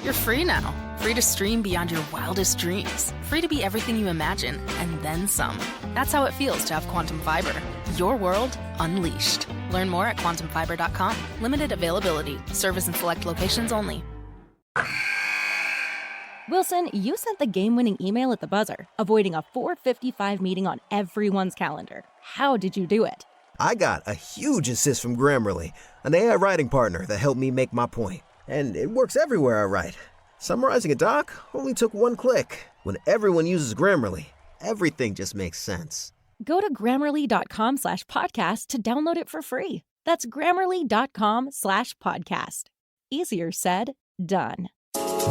You're free now. Free to stream beyond your wildest dreams. Free to be everything you imagine, and then some. That's how it feels to have Quantum Fiber. Your world unleashed. Learn more at quantumfiber.com. Limited availability. Service in select locations only. Wilson, you sent the game-winning email at the buzzer, avoiding a 4:55 meeting on everyone's calendar. How did you do it? I got a huge assist from Grammarly, an AI writing partner that helped me make my point. And it works everywhere I write. Summarizing a doc only took one click. When everyone uses Grammarly, everything just makes sense. Go to Grammarly.com/podcast to download it for free. That's Grammarly.com/podcast. Easier said, done.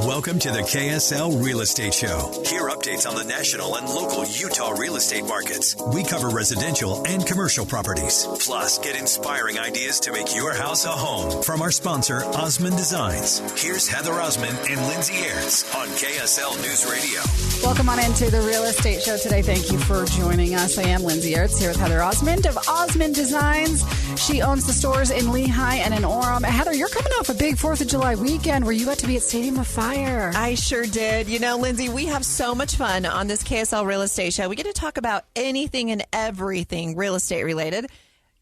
Welcome to the KSL Real Estate Show. Hear updates on the national and local Utah real estate markets. We cover residential and commercial properties. Plus, get inspiring ideas to make your house a home from our sponsor, Osmond Designs. Here's Heather Osmond and Lindsay Aerts on KSL News Radio. Welcome on into the Real Estate Show today. Thank you for joining us. I am Lindsay Aerts here with Heather Osmond of Osmond Designs. She owns the stores in Lehigh and in Orem. Heather, you're coming off a big 4th of July weekend where you got to be at Stadium of Fire. I sure did. You know, Lindsay, we have so much fun on this KSL Real Estate Show. We get to talk about anything and everything real estate related.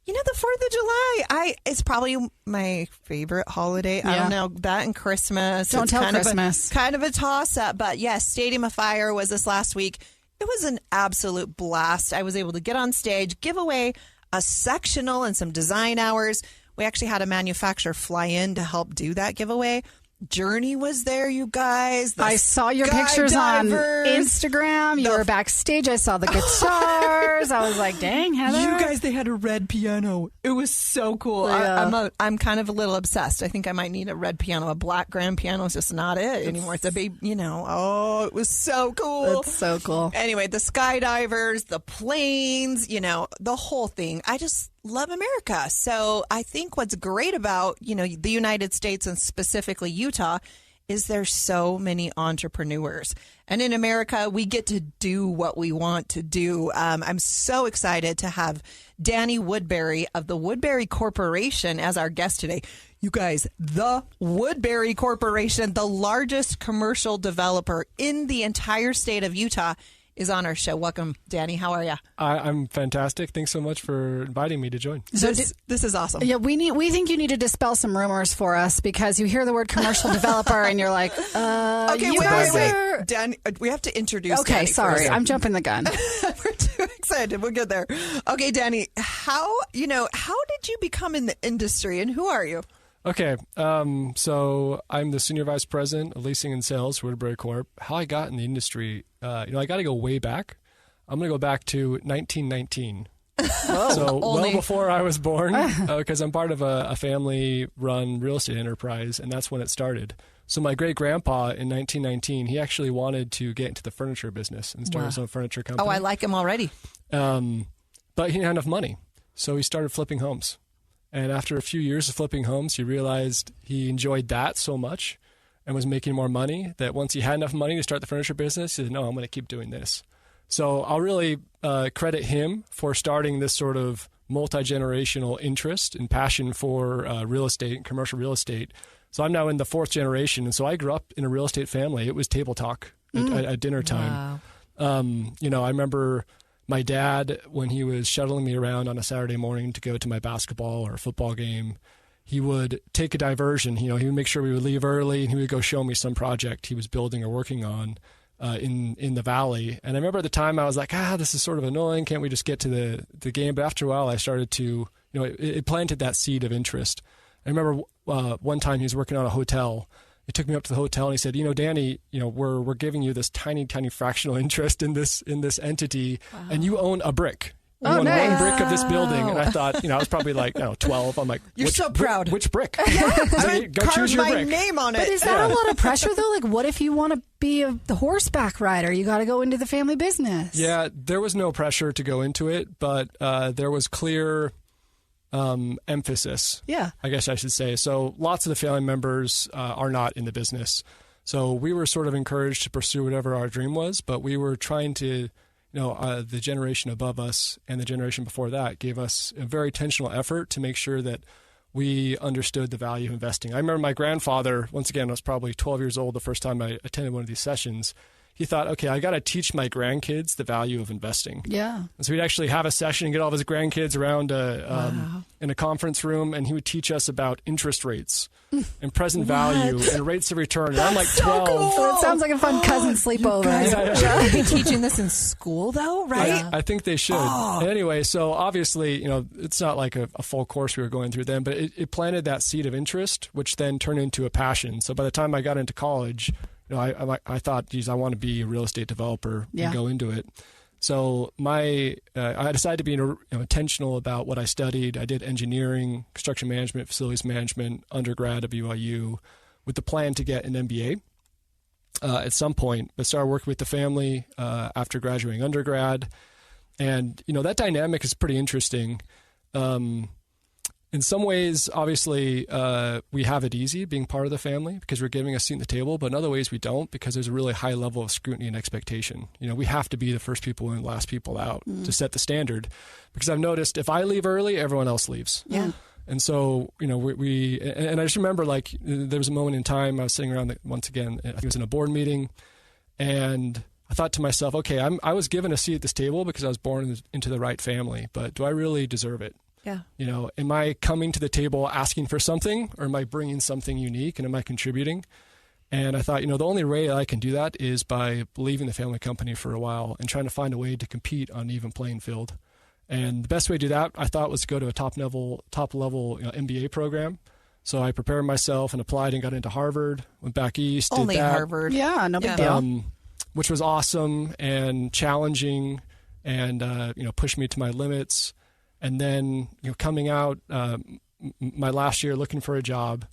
You know, the 4th of July, it's probably my favorite holiday. Yeah. I don't know, that and Christmas. Don't tell Christmas. Kind of a toss-up. But yes, Stadium of Fire was this last week. It was an absolute blast. I was able to get on stage, give away a sectional and some design hours. We actually had a manufacturer fly in to help do that giveaway. Journey was there, you guys. I saw your pictures on Instagram. You were backstage. I saw the guitars. I was like, dang, Heather. You guys, they had a red piano. It was so cool. Yeah. I'm kind of a little obsessed. I think I might need a red piano. A black grand piano is just not it anymore. It's a baby, it was so cool. It's so cool. Anyway, the skydivers, the planes, the whole thing. I just love America. So I think what's great about, the United States and specifically Utah is there's so many entrepreneurs. And in America, we get to do what we want to do. I'm so excited to have Danny Woodbury of the Woodbury Corporation as our guest today. You guys, the Woodbury Corporation, the largest commercial developer in the entire state of Utah, is on our show. Welcome, Danny. How are you? I'm fantastic. Thanks so much for inviting me to join. This is awesome. Yeah, we think you need to dispel some rumors for us because you hear the word commercial developer and you're like, okay, wait. Danny, we have to introduce. Okay, Danny sorry, first. I'm jumping the gun. We're too excited. We'll get there. Okay, Danny, how did you become in the industry and who are you? Okay, so I'm the Senior Vice President of Leasing and Sales for Woodbury Corp. How I got in the industry, I got to go way back. I'm going to go back to 1919. So well before I was born, because I'm part of a family-run real estate enterprise, and that's when it started. So my great-grandpa in 1919, he actually wanted to get into the furniture business and start his own furniture company. Oh, I like him already. But he didn't have enough money, so he started flipping homes. And after a few years of flipping homes, he realized he enjoyed that so much and was making more money that once he had enough money to start the furniture business, he said, no, I'm going to keep doing this. So I'll really credit him for starting this sort of multi-generational interest and passion for real estate and commercial real estate. So I'm now in the 4th generation. And so I grew up in a real estate family. It was table talk at dinner time. Wow. I remember my dad, when he was shuttling me around on a Saturday morning to go to my basketball or football game, he would take a diversion. He would make sure we would leave early, and he would go show me some project he was building or working on in the valley. And I remember at the time I was like, this is sort of annoying. Can't we just get to the game? But after a while, I started to, it planted that seed of interest. I remember one time he was working on a hotel. He took me up to the hotel and he said, Danny, we're giving you this tiny, tiny fractional interest in this entity, and you own a brick. You own nice. one brick of this building. And I thought, I was probably like, 12. I'm like, you're so proud. Which brick? Yeah, go choose your brick. My name on it. But is that a lot of pressure though? Like, what if you want to be the horseback rider? You got to go into the family business. Yeah, there was no pressure to go into it, but there was clear emphasis. Yeah, I guess I should say. So lots of the family members are not in the business. So we were sort of encouraged to pursue whatever our dream was, but we were trying to, the generation above us and the generation before that gave us a very intentional effort to make sure that we understood the value of investing. I remember my grandfather, once again, I was probably 12 years old the first time I attended one of these sessions. He thought, okay, I got to teach my grandkids the value of investing. Yeah. And so he'd actually have a session and get all of his grandkids around in a conference room, and he would teach us about interest rates and present value and rates of return. And I'm like 12. Cool. It sounds like a fun cousin sleepover. Should they be teaching this in school, though, right? I think they should. And anyway, so obviously, it's not like a full course we were going through then, but it planted that seed of interest, which then turned into a passion. So by the time I got into college, I thought, geez, I want to be a real estate developer and go into it. So I decided to be intentional about what I studied. I did engineering, construction management, facilities management, undergrad at BYU, with the plan to get an MBA at some point. But started working with the family after graduating undergrad. And, that dynamic is pretty interesting. In some ways, obviously, we have it easy being part of the family because we're giving a seat at the table, but in other ways we don't because there's a really high level of scrutiny and expectation. We have to be the first people in, last people out to set the standard, because I've noticed if I leave early, everyone else leaves. Yeah. And so, and I just remember there was a moment in time I was sitting around once again, I think it was in a board meeting, and I thought to myself, okay, I was given a seat at this table because I was born into the right family, but do I really deserve it? Yeah. Am I coming to the table asking for something, or am I bringing something unique, and am I contributing? And I thought, the only way I can do that is by leaving the family company for a while and trying to find a way to compete on an even playing field. And the best way to do that, I thought, was to go to a top level MBA program. So I prepared myself and applied and got into Harvard, went back east. Only did that. Harvard. Yeah, no big deal. Which was awesome and challenging and, pushed me to my limits. And then, coming out my last year looking for a job,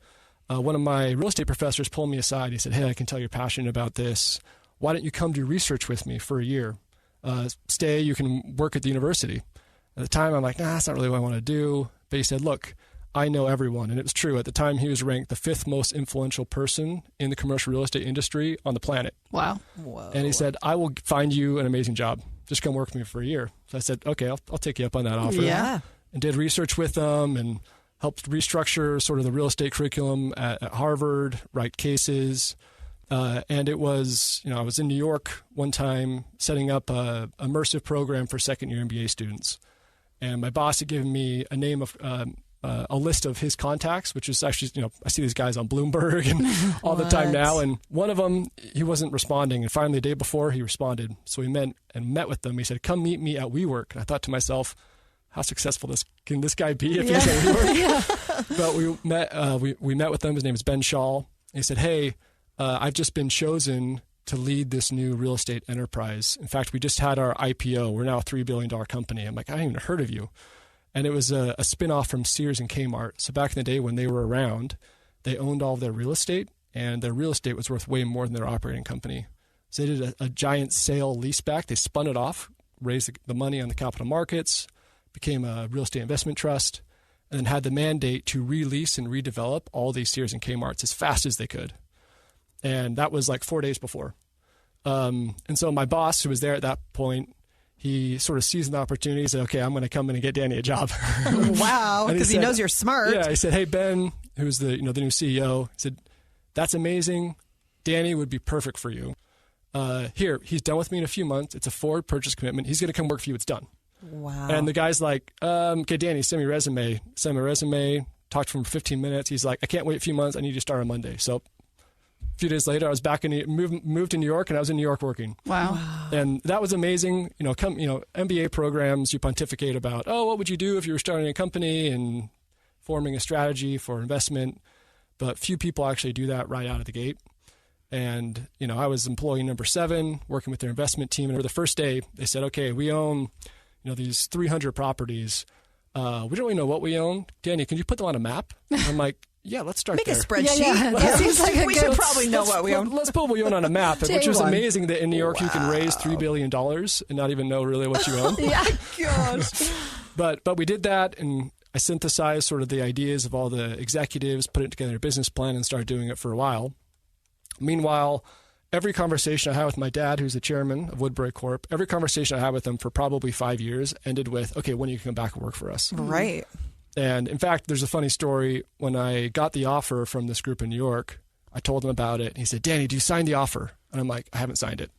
one of my real estate professors pulled me aside. He said, hey, I can tell you're passionate about this. Why don't you come do research with me for a year? Stay, you can work at the university. At the time, I'm like, nah, that's not really what I want to do. But he said, look, I know everyone. And it was true. At the time, he was ranked the 5th most influential person in the commercial real estate industry on the planet. Wow. Whoa. And he said, I will find you an amazing job. Just come work with me for a year. So I said, okay, I'll take you up on that offer. Yeah. And did research with them and helped restructure sort of the real estate curriculum at Harvard, write cases. And it was, I was in New York one time setting up a immersive program for second-year MBA students. And my boss had given me a name of a list of his contacts, which is actually, I see these guys on Bloomberg and all the time now. And one of them, he wasn't responding. And finally, the day before, he responded. So we met with them. He said, come meet me at WeWork. And I thought to myself, how successful can this guy be if he's at WeWork? But we met with them. His name is Ben Shaw. He said, hey, I've just been chosen to lead this new real estate enterprise. In fact, we just had our IPO. We're now a $3 billion company. I'm like, I haven't even heard of you. And it was a spinoff from Sears and Kmart. So back in the day when they were around, they owned all of their real estate, and their real estate was worth way more than their operating company. So they did a giant sale leaseback. They spun it off, raised the money on the capital markets, became a real estate investment trust, and then had the mandate to release and redevelop all these Sears and Kmarts as fast as they could. And that was like 4 days before. And so my boss, who was there at that point, he sort of seized the opportunity. He said, okay, I'm going to come in and get Danny a job. Wow, because he knows you're smart. Yeah, he said, hey, Ben, who's the new CEO, he said, that's amazing. Danny would be perfect for you. Here, he's done with me in a few months. It's a forward purchase commitment. He's going to come work for you. It's done. Wow. And the guy's like, okay, Danny, send me a resume. Send me a resume. Talked to him for 15 minutes. He's like, I can't wait a few months. I need you to start on Monday. So a few days later, I was back moved to New York, and I was in New York working. Wow. And that was amazing. MBA programs, you pontificate about, what would you do if you were starting a company and forming a strategy for investment? But few people actually do that right out of the gate. And, I was employee number 7, working with their investment team. And for the first day, they said, okay, we own, these 300 properties. We don't really know what we own. Danny, can you put them on a map? I'm like, yeah, let's start Make there. a spreadsheet. Yeah. That seems like we should probably know what we own. Let's put what we own on a map, which was Day one. amazing that in New York you can raise $3 billion and not even know really what you own. Yeah. Gosh. But we did that, and I synthesized sort of the ideas of all the executives, put it together in a business plan, and started doing it for a while. Meanwhile, every conversation I had with my dad, who's the chairman of Woodbury Corp., every conversation I had with him for probably 5 years ended with, okay, when are you going to come back and work for us? Right. And in fact, there's a funny story. When I got the offer from this group in New York, I told him about it. He said, Danny, do you sign the offer? And I'm like, I haven't signed it.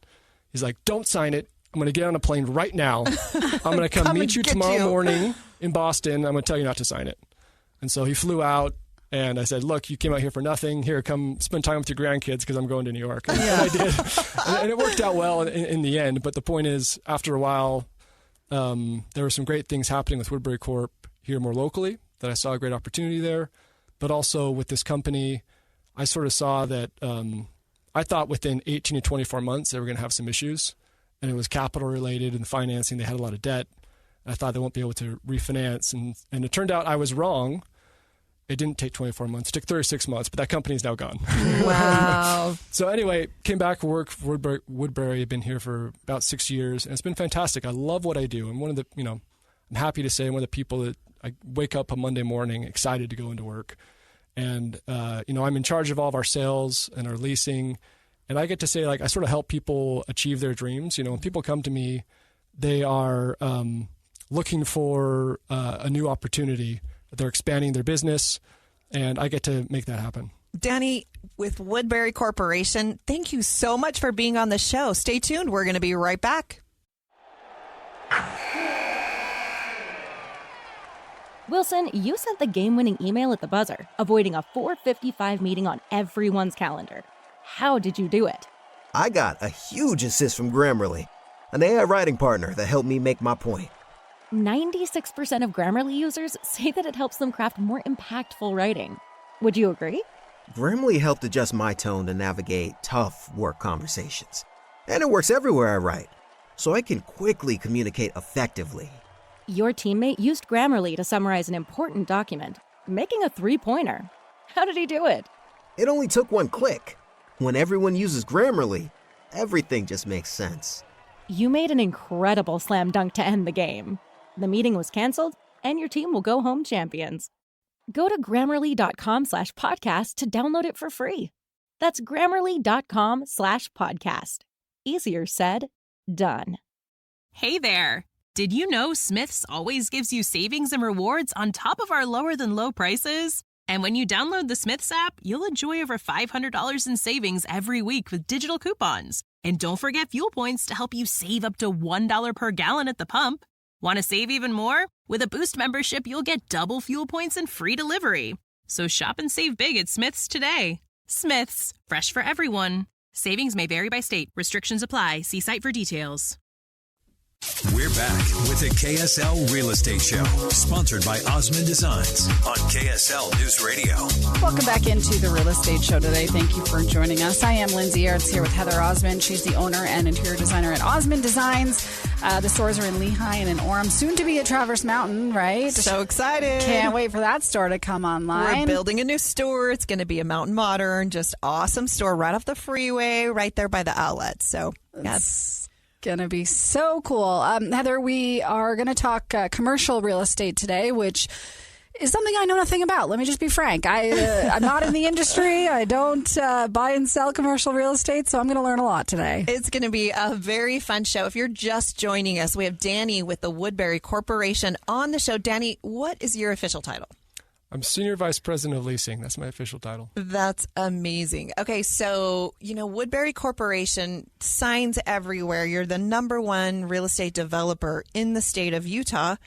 He's like, don't sign it. I'm going to get on a plane right now. I'm going to come meet you tomorrow morning in Boston. I'm going to tell you not to sign it. And so he flew out, and I said, look, you came out here for nothing. Here, come spend time with your grandkids because I'm going to New York. And I did. And it worked out well in the end. But the point is, after a while, there were some great things happening with Woodbury Corp here more locally, that I saw a great opportunity there. But also with this company, I sort of saw that I thought within 18 to 24 months they were going to have some issues. And it was capital related and financing. They had a lot of debt. I thought they won't be able to refinance. And it turned out I was wrong. It didn't take 24 months. It took 36 months, but that company is now gone. Wow. So anyway, came back to work for Woodbury. I've been here for about 6 years, and it's been fantastic. I love what I do. I'm one of the, I'm happy to say I'm one of the people that I wake up a Monday morning excited to go into work. And, I'm in charge of all of our sales and our leasing. And I get to say, I sort of help people achieve their dreams. When people come to me, they are looking for a new opportunity. They're expanding their business, and I get to make that happen. Danny, with Woodbury Corporation, thank you so much for being on the show. Stay tuned. We're going to be right back. Wilson, you sent the game-winning email at the buzzer, avoiding a 4:55 meeting on everyone's calendar. How did you do it? I got a huge assist from Grammarly, an AI writing partner that helped me make my point. 96% of Grammarly users say that it helps them craft more impactful writing. Would you agree? Grammarly helped adjust my tone to navigate tough work conversations. And it works everywhere I write, so I can quickly communicate effectively. Your teammate used Grammarly to summarize an important document, making a 3-pointer. How did he do it? It only took one click. When everyone uses Grammarly, everything just makes sense. You made an incredible slam dunk to end the game. The meeting was canceled, and your team will go home champions. Go to Grammarly.com/podcast to download it for free. That's Grammarly.com/podcast. Easier said, done. Hey there. Did you know Smith's always gives you savings and rewards on top of our lower than low prices? And when you download the Smith's app, you'll enjoy over $500 in savings every week with digital coupons. And don't forget fuel points to help you save up to $1 per gallon at the pump. Want to save even more? With a Boost membership, you'll get double fuel points and free delivery. So shop and save big at Smith's today. Smith's, fresh for everyone. Savings may vary by state. Restrictions apply. See site for details. We're back with the KSL Real Estate Show, sponsored by Osmond Designs on KSL News Radio. Welcome back into the Real Estate Show today. Thank you for joining us. I am Lindsay Aerts here with Heather Osmond. She's the owner and interior designer at Osmond Designs. The stores are in Lehigh and in Orem, soon to be at Traverse Mountain, right? So excited. Can't wait for that store to come online. We're building a new store. It's going to be a Mountain Modern, just awesome store right off the freeway, right there by the outlet. So that's gonna be so cool. Heather, we are going to talk commercial real estate today, which is something I know nothing about. Let me just be frank. I'm not in the industry. I don't buy and sell commercial real estate, so I'm going to learn a lot today. It's going to be a very fun show. If you're just joining us, we have Danny with the Woodbury Corporation on the show. Danny, what is your official title? I'm Senior Vice President of Leasing. That's my official title. That's amazing. Okay, so, Woodbury Corporation, signs everywhere. You're the #1 real estate developer in the state of Utah.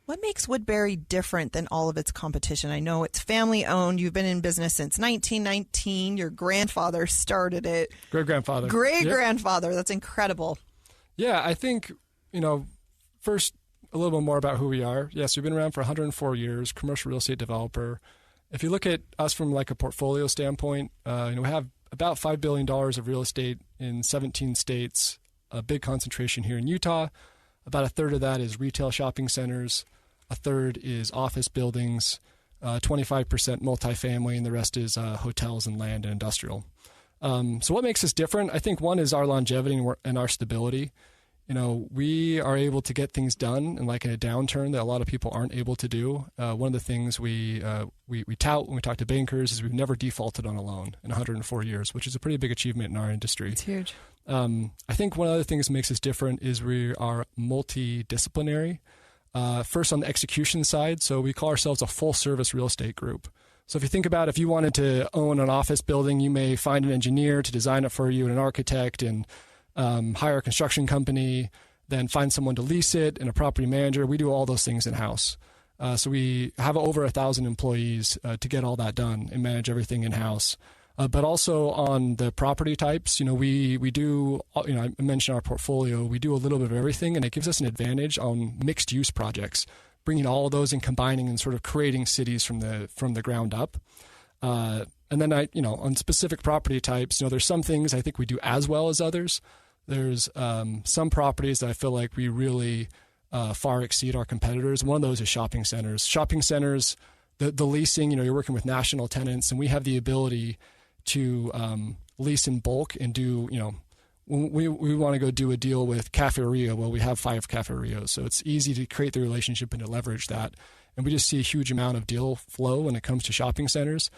What makes Woodbury different than all of its competition? I know it's family-owned. You've been in business since 1919. Your grandfather started it. Great-grandfather. Great-grandfather. That's incredible. Yeah, I think, first, a little bit more about who we are. Yes, we've been around for 104 years, commercial real estate developer. If you look at us from a portfolio standpoint, we have about $5 billion of real estate in 17 states, a big concentration here in Utah. About a third of that is retail shopping centers. A third is office buildings, 25% multifamily, and the rest is hotels and land and industrial. So what makes us different? I think one is our longevity and our stability. We are able to get things done, and in a downturn that a lot of people aren't able to do. One of the things we tout when we talk to bankers is we've never defaulted on a loan in 104 years, which is a pretty big achievement in our industry. It's huge. I think one of the things that makes us different is we are multidisciplinary. First on the execution side, so we call ourselves a full-service real estate group. So if you think about if you wanted to own an office building, you may find an engineer to design it for you and an architect and hire a construction company, then find someone to lease it and a property manager. We do all those things in-house. So we have over 1,000 employees to get all that done and manage everything in-house. But also on the property types, we do, I mentioned our portfolio, we do a little bit of everything, and it gives us an advantage on mixed use projects, bringing all of those and combining and sort of creating cities from the ground up. And then on specific property types, there's some things I think we do as well as others. There's some properties that I feel like we really far exceed our competitors. One of those is shopping centers. Shopping centers, the leasing, you're working with national tenants, and we have the ability to lease in bulk and do, when we want to go do a deal with Cafe Rio. Well, we have 5 Cafe Rios, so it's easy to create the relationship and to leverage that. And we just see a huge amount of deal flow when it comes to shopping centers.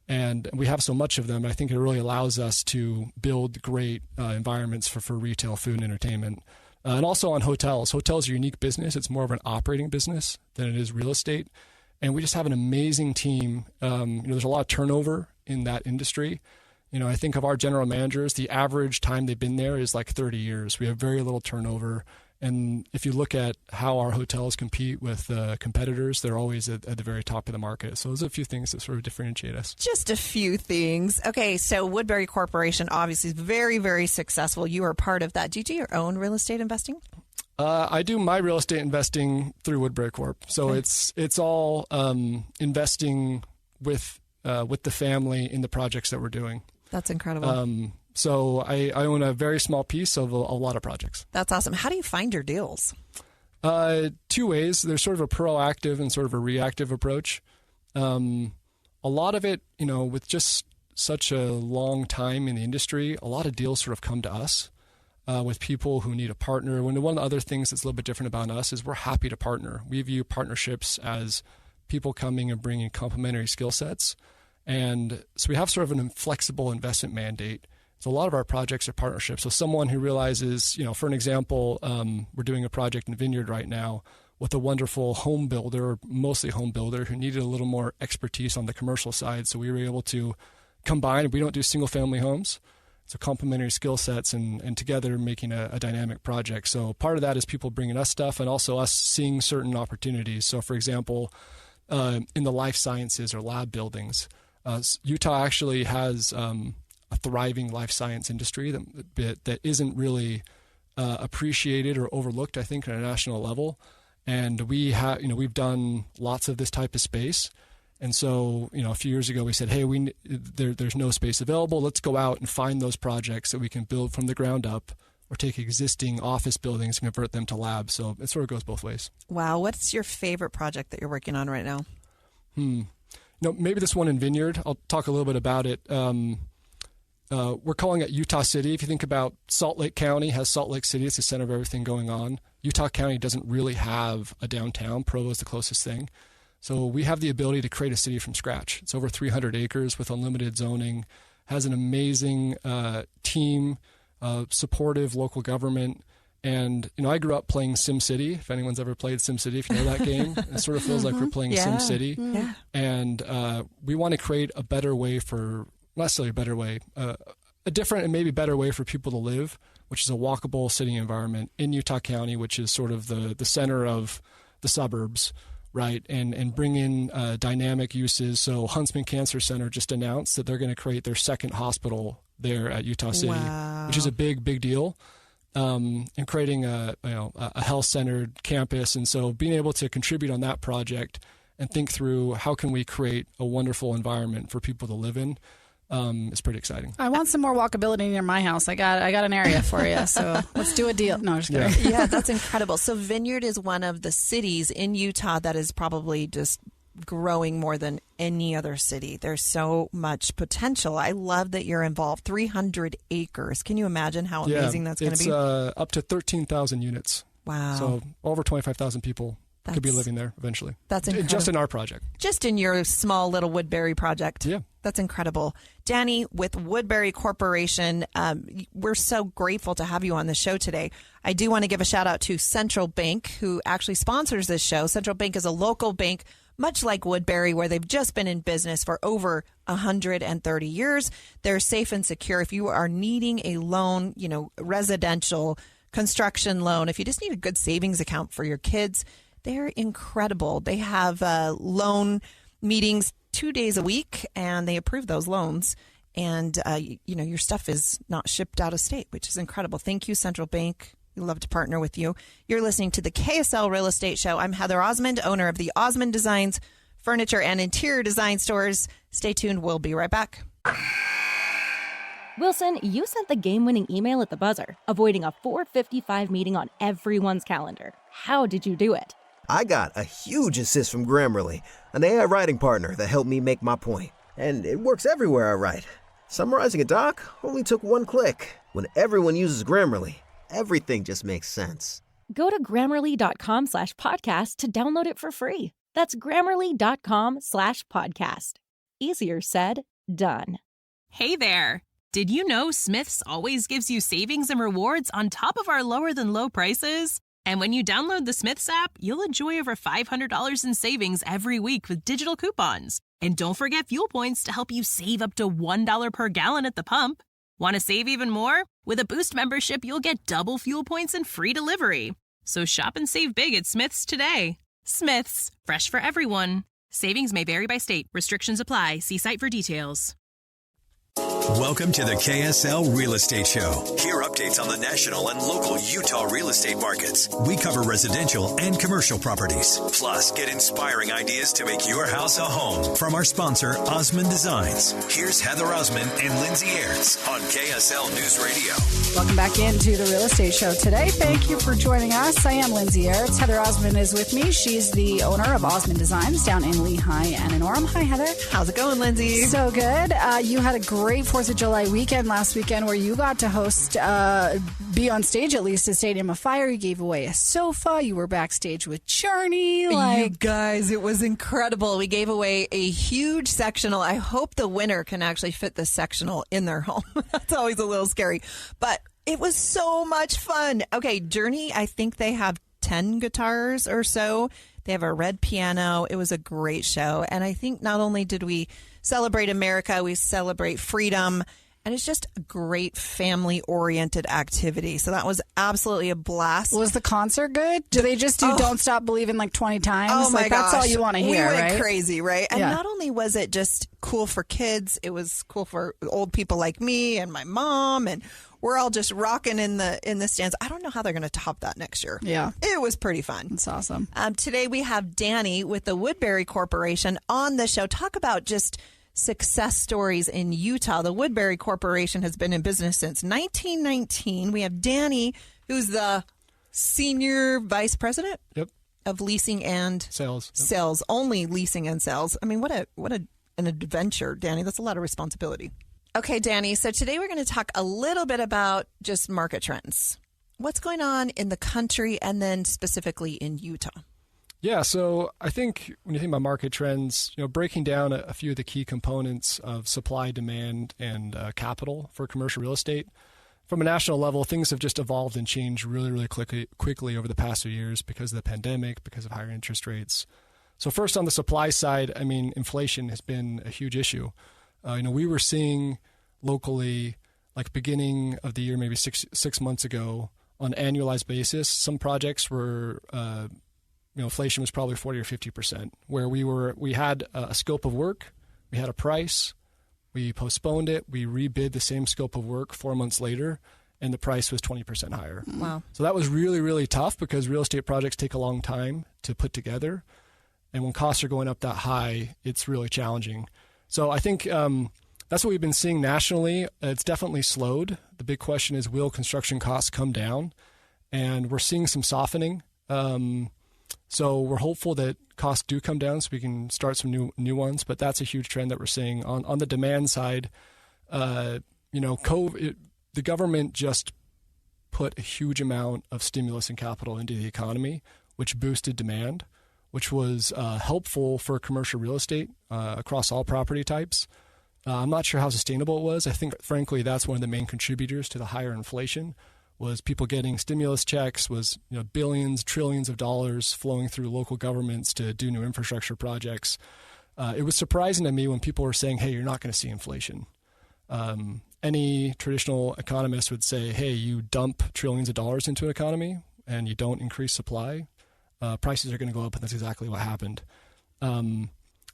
And we have so much of them, I think it really allows us to build great environments for retail, food, and entertainment. And also on hotels. Hotels are a unique business. It's more of an operating business than it is real estate. And we just have an amazing team. There's a lot of turnover in that industry. I think of our general managers, the average time they've been there is like 30 years. We have very little turnover. And if you look at how our hotels compete with competitors, they're always at the very top of the market. So those are a few things that sort of differentiate us. Just a few things. Okay, so Woodbury Corporation obviously is very, very successful. You are part of that. Do you do your own real estate investing? I do my real estate investing through Woodbury Corp. So Okay. it's all investing with the family in the projects that we're doing. That's incredible. So I own a very small piece of a lot of projects. That's awesome. How do you find your deals? 2 ways. There's sort of a proactive and sort of a reactive approach. A lot of it, with just such a long time in the industry, a lot of deals sort of come to us with people who need a partner. One of the other things that's a little bit different about us is we're happy to partner. We view partnerships as people coming and bringing complementary skill sets. And so we have sort of an inflexible investment mandate. So a lot of our projects are partnerships. So someone who realizes, for an example, we're doing a project in Vineyard right now with a wonderful home builder, mostly home builder, who needed a little more expertise on the commercial side. So we were able to combine. We don't do single family homes. So complementary skill sets and together making a dynamic project. So part of that is people bringing us stuff and also us seeing certain opportunities. So for example, in the life sciences or lab buildings, Utah actually has a thriving life science industry that isn't really appreciated or overlooked, I think, at a national level. And we've done lots of this type of space. And so, a few years ago we said, hey, there's no space available. Let's go out and find those projects that we can build from the ground up or take existing office buildings and convert them to labs. So it sort of goes both ways. Wow. What's your favorite project that you're working on right now? Maybe this one in Vineyard. I'll talk a little bit about it. We're calling it Utah City. If you think about Salt Lake County, has Salt Lake City. It's the center of everything going on. Utah County doesn't really have a downtown. Provo is the closest thing. So we have the ability to create a city from scratch. It's over 300 acres with unlimited zoning, has an amazing team, supportive local government. And, I grew up playing SimCity. If anyone's ever played SimCity, if you know that game, it sort of feels like we're playing SimCity. Yeah. And we want to create a better way not necessarily a better way, a different and maybe better way for people to live, which is a walkable city environment in Utah County, which is sort of the center of the suburbs, right? And bring in dynamic uses. So Huntsman Cancer Center just announced that they're going to create their second hospital there at Utah City, which is a big, big deal. And creating a health-centered campus. And so being able to contribute on that project and think through how can we create a wonderful environment for people to live in is pretty exciting. I want some more walkability near my house. I got an area for you, so let's do a deal. No, I'm just kidding. Yeah, that's incredible. So Vineyard is one of the cities in Utah that is probably just growing more than any other city. There's so much potential. I love that you're involved. 300 acres. Can you imagine how amazing that's going to be? It's up to 13,000 units. Wow. So over 25,000 people could be living there eventually. That's incredible. Just in our project. Just in your small little Woodbury project. Yeah. That's incredible. Danny, with Woodbury Corporation, we're so grateful to have you on the show today. I do want to give a shout out to Central Bank, who actually sponsors this show. Central Bank is a local bank, much like Woodbury, where they've just been in business for over 130 years. They're safe and secure. If you are needing a loan, residential construction loan, if you just need a good savings account for your kids, they're incredible. They have loan meetings 2 days a week, and they approve those loans. And, your stuff is not shipped out of state, which is incredible. Thank you, Central Bank. We love to partner with you. You're listening to the KSL Real Estate Show. I'm Heather Osmond, owner of the Osmond Designs Furniture and Interior Design Stores. Stay tuned. We'll be right back. Wilson, you sent the game-winning email at the buzzer, avoiding a 4:55 meeting on everyone's calendar. How did you do it? I got a huge assist from Grammarly, an AI writing partner that helped me make my point. And it works everywhere I write. Summarizing a doc only took one click. When everyone uses Grammarly, everything just makes sense. Go to Grammarly.com/podcast to download it for free. That's Grammarly.com/podcast. Easier said, done. Hey there! Did you know Smith's always gives you savings and rewards on top of our lower than low prices? And when you download the Smith's app, you'll enjoy over $500 in savings every week with digital coupons. And don't forget fuel points to help you save up to $1 per gallon at the pump. Want to save even more? With a Boost membership, you'll get double fuel points and free delivery. So shop and save big at Smith's today. Smith's, fresh for everyone. Savings may vary by state. Restrictions apply. See site for details. Welcome to the KSL Real Estate Show. Hear updates on the national and local Utah real estate markets. We cover residential and commercial properties. Plus, get inspiring ideas to make your house a home from our sponsor, Osmond Designs. Here's Heather Osmond and Lindsay Aerts on KSL News Radio. Welcome back into the Real Estate Show today. Thank you for joining us. I am Lindsay Aerts. Heather Osmond is with me. She's the owner of Osmond Designs down in Lehigh and in Orem. Hi, Heather. How's it going, Lindsay? So good. You had a great 4th of July weekend last weekend where you got to host, be on stage at least at Stadium of Fire. You gave away a sofa. You were backstage with Journey. You guys, it was incredible. We gave away a huge sectional. I hope the winner can actually fit the sectional in their home. That's always a little scary, but it was so much fun. Okay, Journey, I think they have 10 guitars or so. They have a red piano. It was a great show. And I think not only did we celebrate America, we celebrate freedom. And it's just a great family-oriented activity. So that was absolutely a blast. Was the concert good? Do they just do Don't Stop Believing like 20 times? Oh, my gosh. That's all you want to hear, We went right? crazy, right? And not only was it just cool for kids, it was cool for old people like me and my mom. And we're all just rocking in the stands. I don't know how they're going to top that next year. Yeah. It was pretty fun. It's awesome. Today we have Danny with the Woodbury Corporation on the show. Talk about just success stories in Utah. The Woodbury Corporation has been in business since 1919. We have Danny, who's the senior vice president of leasing and Sales. Sales, only leasing and sales. I mean, what an adventure, Danny. That's a lot of responsibility. Okay, Danny. So today we're going to talk a little bit about just market trends. What's going on in the country and then specifically in Utah? Yeah, so I think when you think about market trends, breaking down a few of the key components of supply, demand, and capital for commercial real estate, from a national level, things have just evolved and changed really, really quickly over the past few years because of the pandemic, because of higher interest rates. So first on the supply side, I mean, inflation has been a huge issue. We were seeing locally, like beginning of the year, maybe six months ago, on an annualized basis, some projects were inflation was probably 40 or 50%, where we had a scope of work, we had a price, we postponed it, we rebid the same scope of work 4 months later, and the price was 20% higher. Wow. So that was really, really tough because real estate projects take a long time to put together. And when costs are going up that high, it's really challenging. So I think that's what we've been seeing nationally. It's definitely slowed. The big question is, will construction costs come down? And we're seeing some softening. So we're hopeful that costs do come down so we can start some new ones. But that's a huge trend that we're seeing. On the demand side, COVID, the government just put a huge amount of stimulus and capital into the economy, which boosted demand. which was helpful for commercial real estate across all property types. I'm not sure how sustainable it was. I think, frankly, that's one of the main contributors to the higher inflation, was people getting stimulus checks, was billions, trillions of dollars flowing through local governments to do new infrastructure projects. It was surprising to me when people were saying, hey, you're not going to see inflation. Any traditional economist would say, hey, you dump trillions of dollars into an economy and you don't increase supply, prices are going to go up, and that's exactly what happened.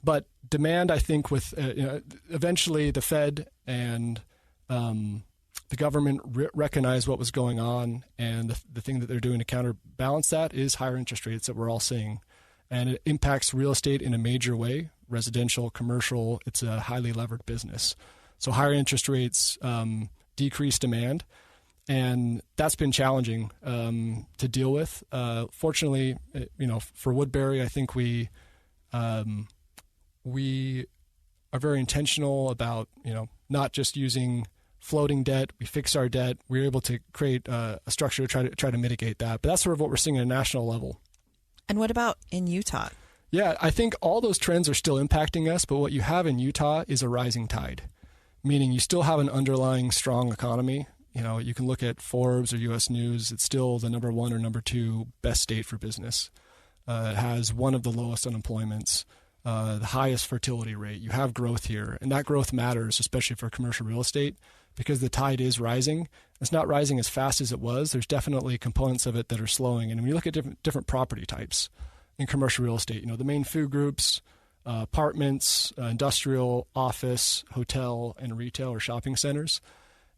But demand, I think, with eventually the Fed and the government recognized what was going on, and the thing that they're doing to counterbalance that is higher interest rates that we're all seeing. And it impacts real estate in a major way, residential, commercial. It's a highly levered business. So higher interest rates decrease demand, and that's been challenging to deal with. Fortunately, for Woodbury, I think we are very intentional about not just using floating debt. We fix our debt. We're able to create a structure to try to mitigate that. But that's sort of what we're seeing at a national level. And what about in Utah? Yeah, I think all those trends are still impacting us, but what you have in Utah is a rising tide, meaning you still have an underlying strong economy. You can look at Forbes or U.S. News. It's still the number 1 or number 2 best state for business. It has one of the lowest unemployments, the highest fertility rate. You have growth here, and that growth matters, especially for commercial real estate, because the tide is rising. It's not rising as fast as it was. There's definitely components of it that are slowing. And when you look at different property types in commercial real estate, the main food groups, apartments, industrial, office, hotel, and retail or shopping centers.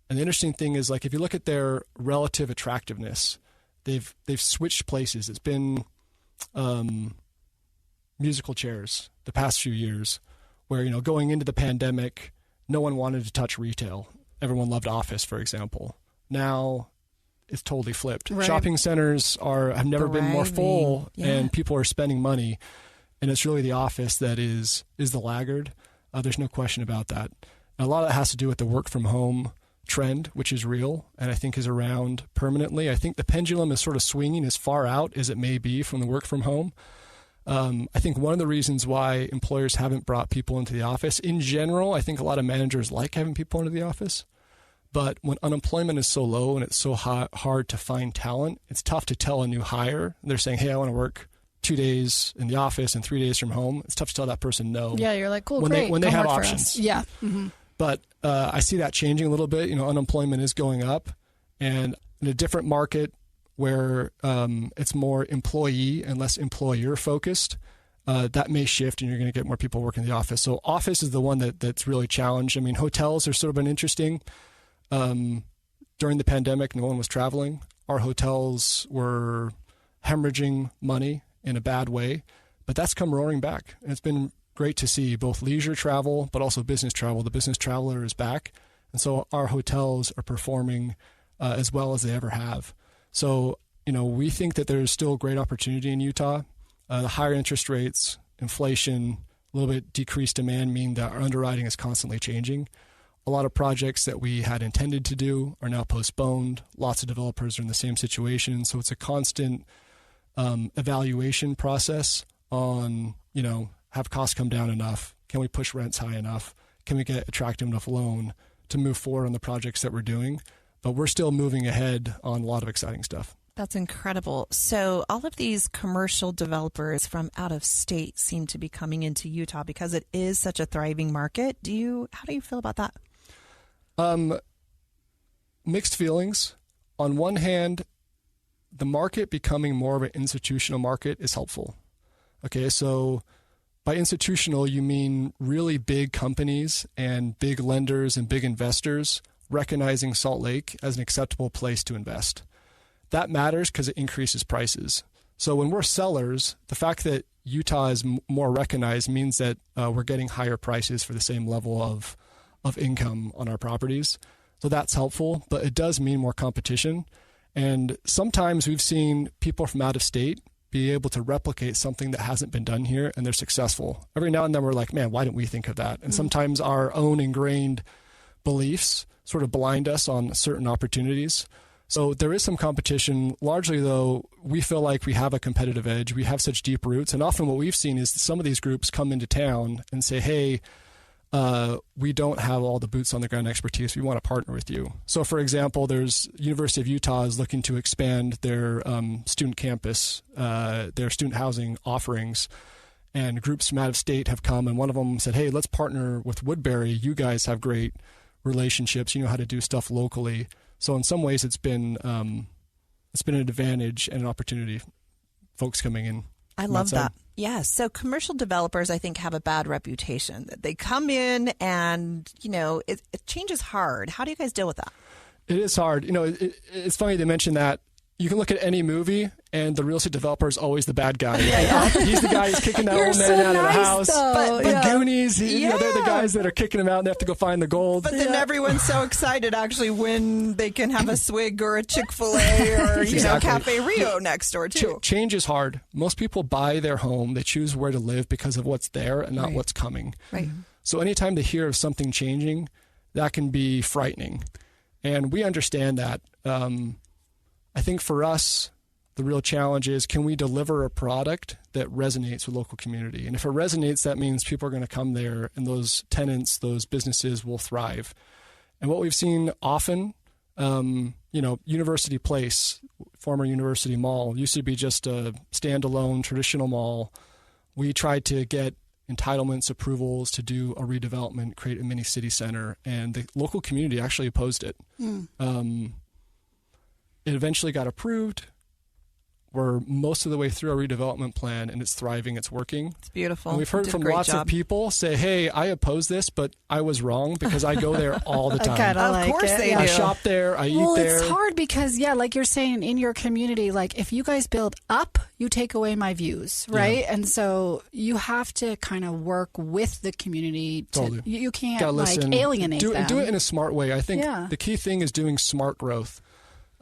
And the interesting thing is, if you look at their relative attractiveness, they've switched places. It's been musical chairs the past few years, where going into the pandemic, no one wanted to touch retail. Everyone loved office, for example. Now it's totally flipped. Right. Shopping centers have never been more full, and people are spending money. And it's really the office that is the laggard. There's no question about that. And a lot of that has to do with the work from home trend, which is real and I think is around permanently. I think the pendulum is sort of swinging as far out as it may be from the work from home. I think one of the reasons why employers haven't brought people into the office, in general, I think a lot of managers like having people into the office. But when unemployment is so low and it's so hard to find talent, it's tough to tell a new hire. They're saying, hey, I want to work 2 days in the office and 3 days from home. It's tough to tell that person no. Yeah, you're like, cool, when great. When they have options. Yeah. Mm-hmm. But I see that changing a little bit. Unemployment is going up. And in a different market where it's more employee and less employer focused, that may shift and you're going to get more people working in the office. So office is the one that's really challenged. I mean, hotels are sort of been interesting. During the pandemic, no one was traveling. Our hotels were hemorrhaging money in a bad way, but that's come roaring back. And it's been great to see both leisure travel, but also business travel. The business traveler is back. And so our hotels are performing as well as they ever have. So, we think that there's still great opportunity in Utah. The higher interest rates, inflation, a little bit decreased demand mean that our underwriting is constantly changing. A lot of projects that we had intended to do are now postponed. Lots of developers are in the same situation. So it's a constant evaluation process on, have costs come down enough? Can we push rents high enough? Can we get attractive enough loan to move forward on the projects that we're doing? But we're still moving ahead on a lot of exciting stuff. That's incredible. So all of these commercial developers from out of state seem to be coming into Utah because it is such a thriving market. How do you feel about that? Mixed feelings. On one hand, the market becoming more of an institutional market is helpful. Okay, so by institutional, you mean really big companies and big lenders and big investors recognizing Salt Lake as an acceptable place to invest. That matters because it increases prices. So when we're sellers, the fact that Utah is more recognized means that we're getting higher prices for the same level of income on our properties. So that's helpful, but it does mean more competition. And sometimes we've seen people from out of state be able to replicate something that hasn't been done here, and they're successful. Every now and then we're like, man, why didn't we think of that? And sometimes our own ingrained beliefs sort of blind us on certain opportunities. So there is some competition. Largely, though, we feel like we have a competitive edge. We have such deep roots. And often what we've seen is some of these groups come into town and say, hey, we don't have all the boots on the ground expertise. We want to partner with you. So, for example, there's University of Utah is looking to expand their student campus, their student housing offerings. And groups from out of state have come, and one of them said, hey, let's partner with Woodbury. You guys have great relationships. You know how to do stuff locally. So in some ways, it's been an advantage and an opportunity. Folks coming in. I love that. Yeah. So commercial developers, I think, have a bad reputation. They come in and, it change is hard. How do you guys deal with that? It is hard. It's funny they mention that. You can look at any movie, and the real estate developer is always the bad guy. He's the guy who's kicking that old man out of the house. But Goonies, they're the guys that are kicking him out, and they have to go find the gold. But then everyone's so excited, actually, when they can have a Swig or a Chick-fil-A or, exactly. Cafe Rio next door, too. Change is hard. Most people buy their home. They choose where to live because of what's there and not what's coming. Right. So anytime they hear of something changing, that can be frightening. And we understand that. I think for us, the real challenge is, can we deliver a product that resonates with local community? And if it resonates, that means people are going to come there, and those tenants, those businesses will thrive. And what we've seen often, University Place, former University Mall, used to be just a standalone traditional mall. We tried to get entitlements, approvals to do a redevelopment, create a mini city center, and the local community actually opposed it. It eventually got approved. We're most of the way through our redevelopment plan, and it's thriving. It's working. It's beautiful. And we've heard from lots of people say, hey, I oppose this, but I was wrong because I go there all the time. Of course they do. I shop there. I eat there. Well, it's hard because, like you're saying, in your community, like if you guys build up, you take away my views, right? Yeah. And so you have to kind of work with the community. Totally. You can't alienate them. Do it in a smart way. I think the key thing is doing smart growth.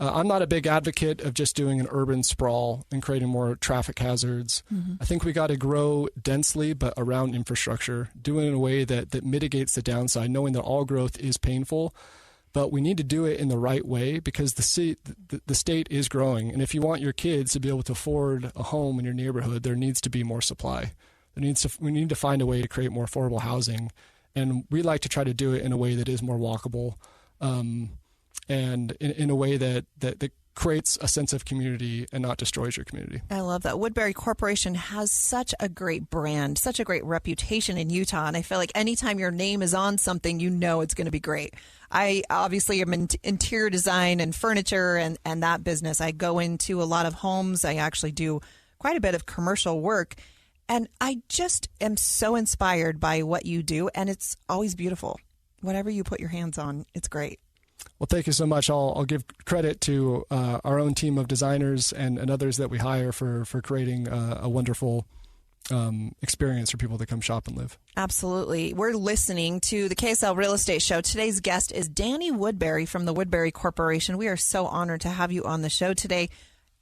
I'm not a big advocate of just doing an urban sprawl and creating more traffic hazards. I think we got to grow densely, but around infrastructure, do it in a way that mitigates the downside, knowing that all growth is painful, but we need to do it in the right way because the state is growing. And if you want your kids to be able to afford a home in your neighborhood, there needs to be more supply. We need to find a way to create more affordable housing. And we like to try to do it in a way that is more walkable. And in a way that creates a sense of community and not destroys your community. I love that. Woodbury Corporation has such a great brand, such a great reputation in Utah. And I feel like anytime your name is on something, it's going to be great. I obviously am in interior design and furniture and that business. I go into a lot of homes. I actually do quite a bit of commercial work. And I just am so inspired by what you do. And it's always beautiful. Whatever you put your hands on, it's great. Well, thank you so much. I'll give credit to our own team of designers and others that we hire for creating a wonderful experience for people to come shop and live. Absolutely. We're listening to the KSL Real Estate Show. Today's guest is Danny Woodbury from the Woodbury Corporation. We are so honored to have you on the show today.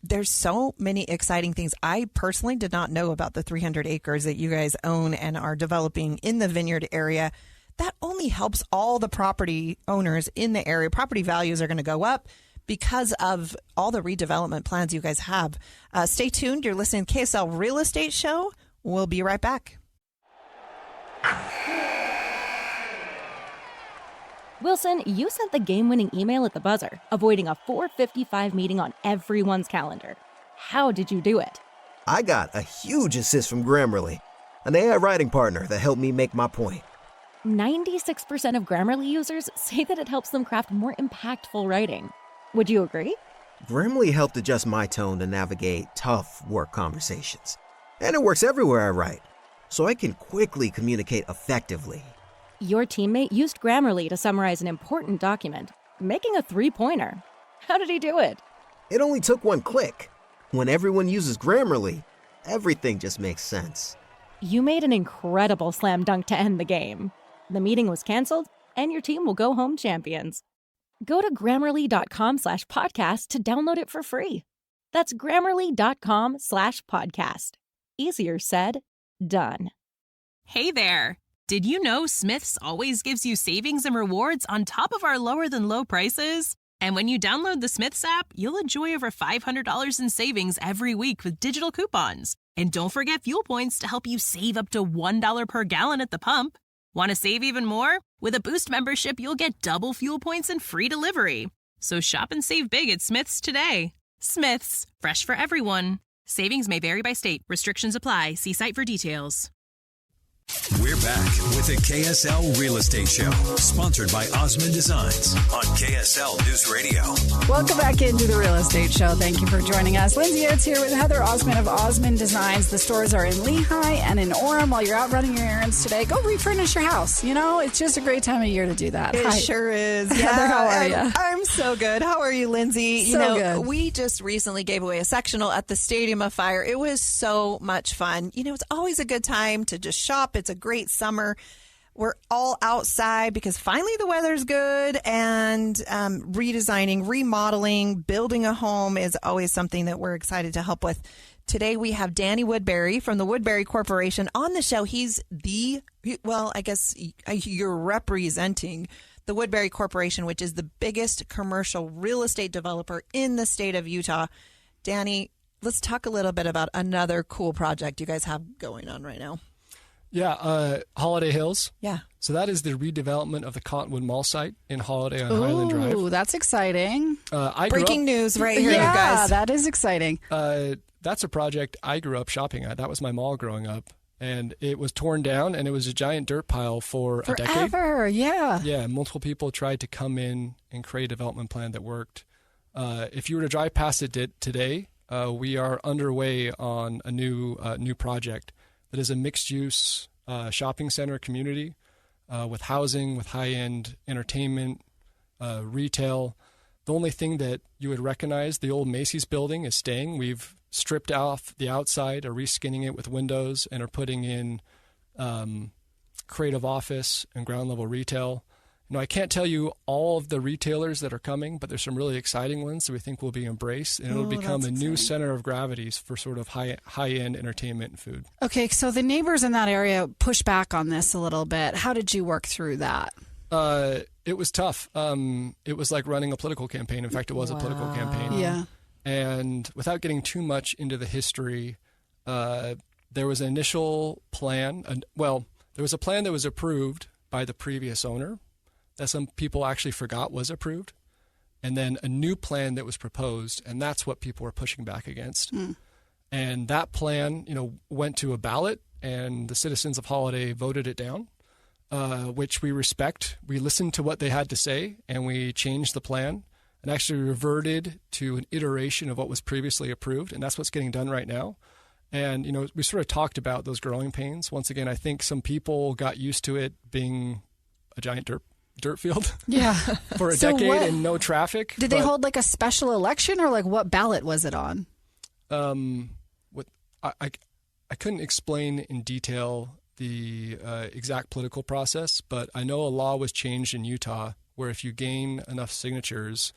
There's so many exciting things. I personally did not know about the 300 acres that you guys own and are developing in the Vineyard area. That only helps all the property owners in the area. Property values are going to go up because of all the redevelopment plans you guys have. Stay tuned. You're listening to KSL Real Estate Show. We'll be right back. Wilson, you sent the game-winning email at the buzzer, avoiding a 4:55 meeting on everyone's calendar. How did you do it? I got a huge assist from Grammarly, an AI writing partner that helped me make my point. 96% of Grammarly users say that it helps them craft more impactful writing. Would you agree? Grammarly helped adjust my tone to navigate tough work conversations. And it works everywhere I write, so I can quickly communicate effectively. Your teammate used Grammarly to summarize an important document, making a 3-pointer. How did he do it? It only took one click. When everyone uses Grammarly, everything just makes sense. You made an incredible slam dunk to end the game. The meeting was canceled, and your team will go home champions. Go to Grammarly.com/podcast to download it for free. That's Grammarly.com/podcast. Easier said, done. Hey there! Did you know Smith's always gives you savings and rewards on top of our lower than low prices? And when you download the Smiths app, you'll enjoy over $500 in savings every week with digital coupons. And don't forget fuel points to help you save up to $1 per gallon at the pump. Want to save even more? With a Boost membership, you'll get double fuel points and free delivery. So shop and save big at Smith's today. Smith's, fresh for everyone. Savings may vary by state. Restrictions apply. See site for details. We're back with the KSL Real Estate Show, sponsored by Osmond Designs on KSL News Radio. Welcome back into the Real Estate Show. Thank you for joining us. Lindsay Aerts here with Heather Osmond of Osmond Designs. The stores are in Lehigh and in Orem. While you're out running your errands today, go refurnish your house. You know, it's just a great time of year to do that. It sure is. Yeah. Heather, how are you? I'm so good. How are you, Lindsay? Good. We just recently gave away a sectional at the Stadium of Fire. It was so much fun. You know, it's always a good time to just shop. It's a great summer. We're all outside because finally the weather's good, and redesigning, remodeling, building a home is always something that we're excited to help with. Today we have Danny Woodbury from the Woodbury Corporation on the show. I guess you're representing the Woodbury Corporation, which is the biggest commercial real estate developer in the state of Utah. Danny, let's talk a little bit about another cool project you guys have going on right now. Yeah, Holiday Hills. Yeah. So that is the redevelopment of the Cottonwood Mall site in Holiday on Highland Drive. Ooh, that's exciting. Breaking news right here, yeah, you guys. That is exciting. That's a project I grew up shopping at. That was my mall growing up. And it was torn down, and it was a giant dirt pile for a decade. Forever, yeah. Yeah, multiple people tried to come in and create a development plan that worked. If you were to drive past it today, we are underway on a new project that is a mixed-use shopping center community with housing, with high-end entertainment, retail. The only thing that you would recognize, the old Macy's building is staying. We've stripped off the outside, are reskinning it with windows, and are putting in creative office and ground-level retail. I can't tell you all of the retailers that are coming, but there's some really exciting ones that we think will be embraced, and it'll become a new center of gravity for sort of high-end entertainment and food. Okay, so the neighbors in that area push back on this a little bit. How did you work through that? It was tough. It was like running a political campaign. In fact, it was a political campaign. Yeah. And without getting too much into the history, there was an initial plan. There was a plan that was approved by the previous owner that some people actually forgot was approved, and then a new plan that was proposed, and that's what people were pushing back against. And that plan, went to a ballot, and the citizens of Holiday voted it down, which we respect. We listened to what they had to say, and we changed the plan and actually reverted to an iteration of what was previously approved, and that's what's getting done right now. And, we sort of talked about those growing pains. Once again, I think some people got used to it being a giant dirt field for a decade and no traffic. Did they hold like a special election, or like what ballot was it on? I couldn't explain in detail the exact political process, but I know a law was changed in Utah where if you gain enough signatures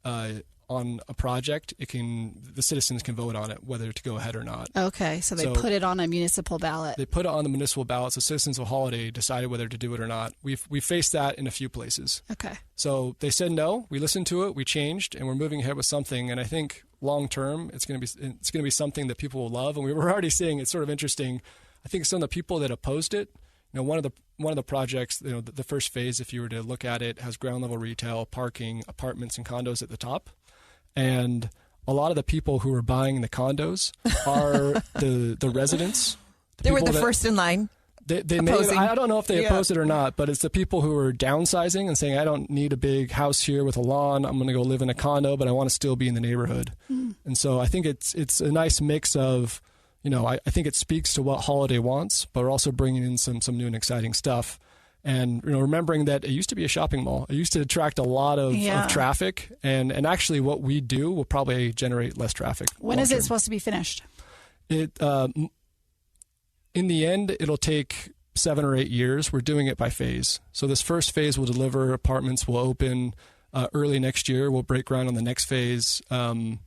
on a project, the citizens can vote on it, whether to go ahead or not. Okay, so they put it on a municipal ballot. They put it on the municipal ballot, so citizens of Holiday decided whether to do it or not. We faced that in a few places. Okay. So they said no. We listened to it. We changed, and we're moving ahead with something. And I think long term, it's going to be something that people will love. And we were already seeing it's sort of interesting. I think some of the people that opposed it, one of the projects, the first phase, if you were to look at it, has ground level retail, parking, apartments, and condos at the top. And a lot of the people who are buying the condos are the residents. They were the first in line. They may have, I don't know if they opposed it or not, but it's the people who are downsizing and saying, I don't need a big house here with a lawn. I'm going to go live in a condo, but I want to still be in the neighborhood. And so I think it's a nice mix of, I think it speaks to what Holiday wants, but we're also bringing in some new and exciting stuff. And remembering that it used to be a shopping mall. It used to attract a lot of traffic, and actually what we do will probably generate less traffic. When is it supposed to be finished? In the end, it'll take 7 or 8 years. We're doing it by phase. So this first phase will deliver apartments, will open early next year. We'll break ground on the next phase end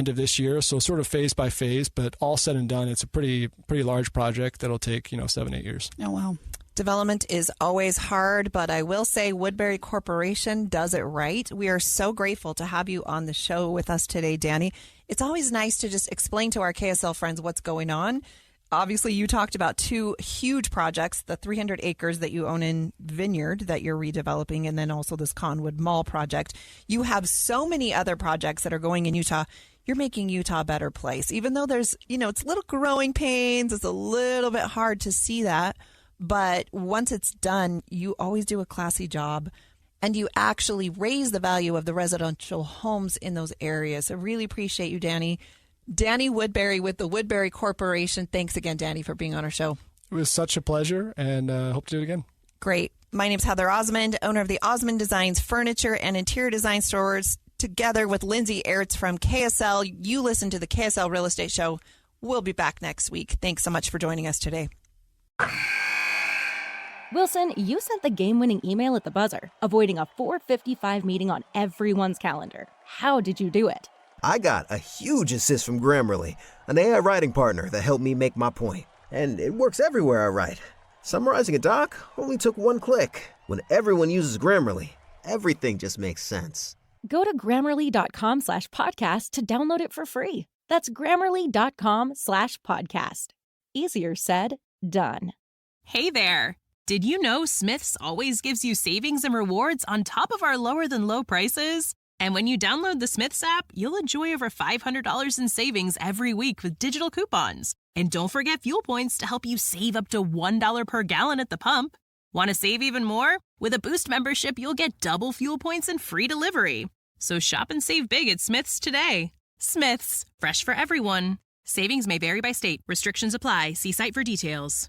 of this year. So sort of phase by phase, but all said and done, it's a pretty large project that'll take 7-8 years. Oh wow. Development is always hard, but I will say Woodbury Corporation does it right. We are so grateful to have you on the show with us today, Danny. It's always nice to just explain to our KSL friends what's going on. Obviously, you talked about two huge projects, the 300 acres that you own in Vineyard that you're redeveloping, and then also this Conwood Mall project. You have so many other projects that are going in Utah. You're making Utah a better place. Even though there's, it's little growing pains, it's a little bit hard to see that. But once it's done, you always do a classy job, and you actually raise the value of the residential homes in those areas. I really appreciate you, Danny. Danny Woodbury with the Woodbury Corporation. Thanks again, Danny, for being on our show. It was such a pleasure, and hope to do it again. Great. My name's Heather Osmond, owner of the Osmond Designs Furniture and Interior Design Stores, together with Lindsay Aerts from KSL. You listen to the KSL Real Estate Show. We'll be back next week. Thanks so much for joining us today. Wilson, you sent the game-winning email at the buzzer, avoiding a 4:55 meeting on everyone's calendar. How did you do it? I got a huge assist from Grammarly, an AI writing partner that helped me make my point. And it works everywhere I write. Summarizing a doc only took one click. When everyone uses Grammarly, everything just makes sense. Go to Grammarly.com/podcast to download it for free. That's Grammarly.com/podcast. Easier said, done. Hey there! Did you know Smith's always gives you savings and rewards on top of our lower than low prices? And when you download the Smith's app, you'll enjoy over $500 in savings every week with digital coupons. And don't forget fuel points to help you save up to $1 per gallon at the pump. Want to save even more? With a Boost membership, you'll get double fuel points and free delivery. So shop and save big at Smith's today. Smith's, fresh for everyone. Savings may vary by state. Restrictions apply. See site for details.